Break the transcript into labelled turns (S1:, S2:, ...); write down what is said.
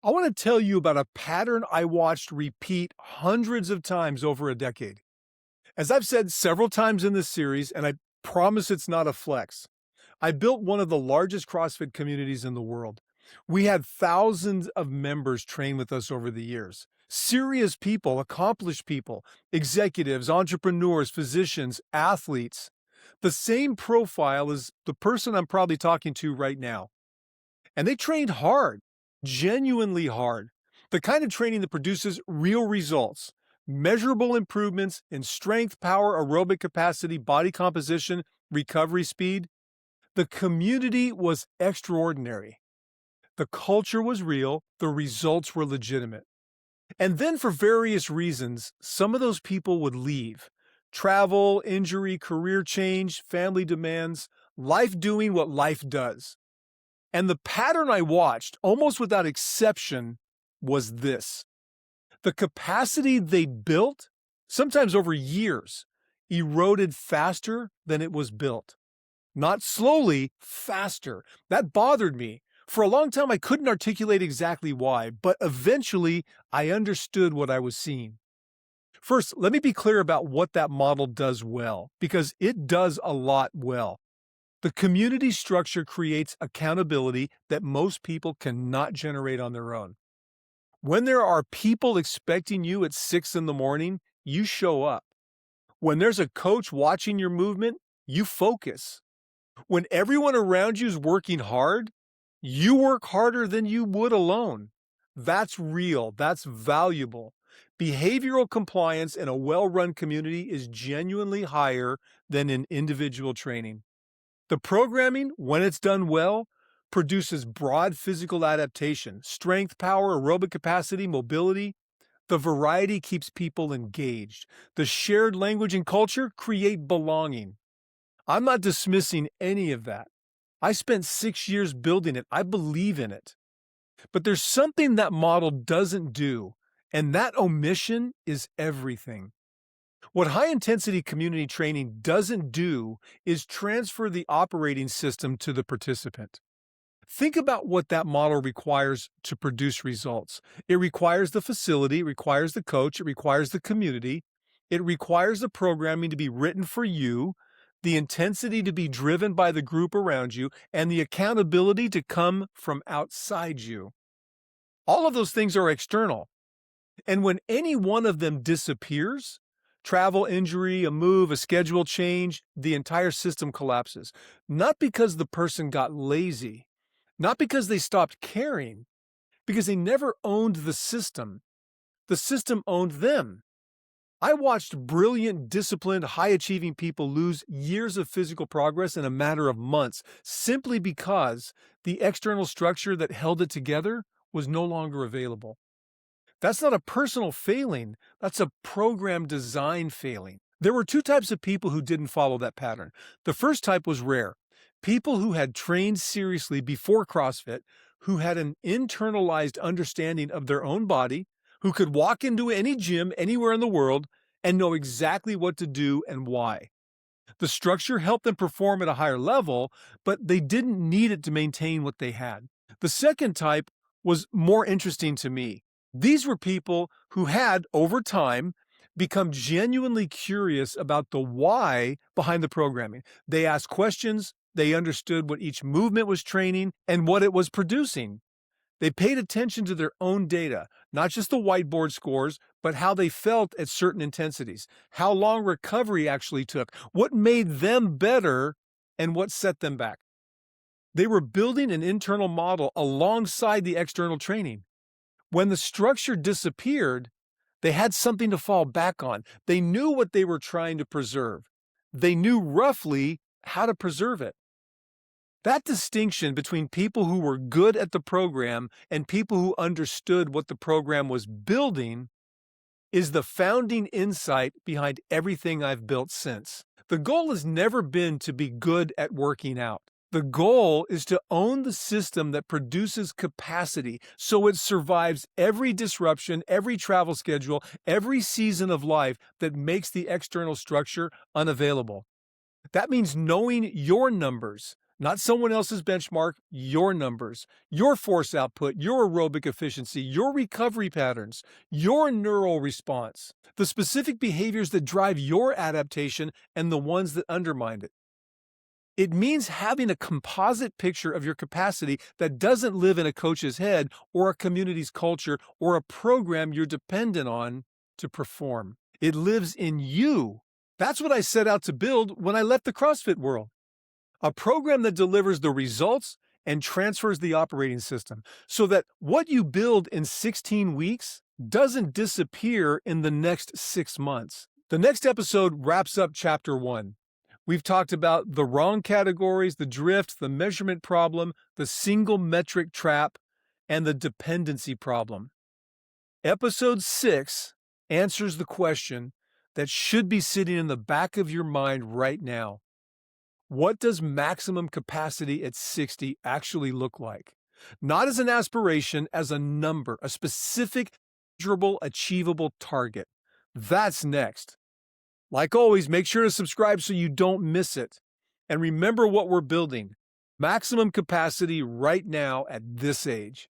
S1: I want to tell you about a pattern I watched repeat hundreds of times over a decade. As I've said several times in this series, and I promise it's not a flex, I built one of the largest CrossFit communities in the world. We had thousands of members train with us over the years. Serious people, accomplished people, executives, entrepreneurs, physicians, athletes. The same profile as the person I'm probably talking to right now. And they trained hard, genuinely hard. The kind of training that produces real results, measurable improvements in strength, power, aerobic capacity, body composition, recovery speed. The community was extraordinary. The culture was real, the results were legitimate. And then, for various reasons, some of those people would leave. Travel, injury, career change, family demands, life doing what life does. And the pattern I watched, almost without exception, was this. The capacity they built, sometimes over years, eroded faster than it was built. Not slowly, faster. That bothered me. For a long time, I couldn't articulate exactly why, but eventually I understood what I was seeing. First, let me be clear about what that model does well, because it does a lot well. The community structure creates accountability that most people cannot generate on their own. When there are people expecting you at 6 in the morning, you show up. When there's a coach watching your movement, you focus. When everyone around you is working hard, you work harder than you would alone. That's real. That's valuable. Behavioral compliance in a well-run community is genuinely higher than in individual training. The programming, when it's done well, produces broad physical adaptation, strength, power, aerobic capacity, mobility. The variety keeps people engaged. The shared language and culture create belonging. I'm not dismissing any of that. I spent 6 years building it. I believe in it. But there's something that model doesn't do, and that omission is everything. What high-intensity community training doesn't do is transfer the operating system to the participant. Think about what that model requires to produce results. It requires the facility, it requires the coach, it requires the community, it requires the programming to be written for you, the intensity to be driven by the group around you, and the accountability to come from outside you. All of those things are external. And when any one of them disappears, travel, injury, a move, a schedule change, the entire system collapses. Not because the person got lazy, not because they stopped caring, because they never owned the system. The system owned them. I watched brilliant, disciplined, high-achieving people lose years of physical progress in a matter of months simply because the external structure that held it together was no longer available. That's not a personal failing, that's a program design failing. There were two types of people who didn't follow that pattern. The first type was rare. People who had trained seriously before CrossFit, who had an internalized understanding of their own body, who could walk into any gym anywhere in the world and know exactly what to do and why. The structure helped them perform at a higher level, but they didn't need it to maintain what they had. The second type was more interesting to me. These were people who had, over time, become genuinely curious about the why behind the programming. They asked questions, they understood what each movement was training and what it was producing. They paid attention to their own data, not just the whiteboard scores, but how they felt at certain intensities, how long recovery actually took, what made them better, and what set them back. They were building an internal model alongside the external training. When the structure disappeared, they had something to fall back on. They knew what they were trying to preserve. They knew roughly how to preserve it. That distinction between people who were good at the program and people who understood what the program was building is the founding insight behind everything I've built since. The goal has never been to be good at working out. The goal is to own the system that produces capacity so it survives every disruption, every travel schedule, every season of life that makes the external structure unavailable. That means knowing your numbers, Not someone else's benchmark, your numbers, your force output, your aerobic efficiency, your recovery patterns, your neural response, the specific behaviors that drive your adaptation and the ones that undermine it. It means having a composite picture of your capacity that doesn't live in a coach's head or a community's culture or a program you're dependent on to perform. It lives in you. That's what I set out to build when I left the CrossFit world. A program that delivers the results and transfers the operating system so that what you build in 16 weeks doesn't disappear in the next 6 months. The next episode wraps up chapter 1. We've talked about the wrong categories, the drift, the measurement problem, the single metric trap, and the dependency problem. Episode 6 answers the question that should be sitting in the back of your mind right now. What does maximum capacity at 60 actually look like? Not as an aspiration, as a number, a specific, measurable, achievable target. That's next. Like always, make sure to subscribe so you don't miss it. And remember what we're building: maximum capacity right now at this age.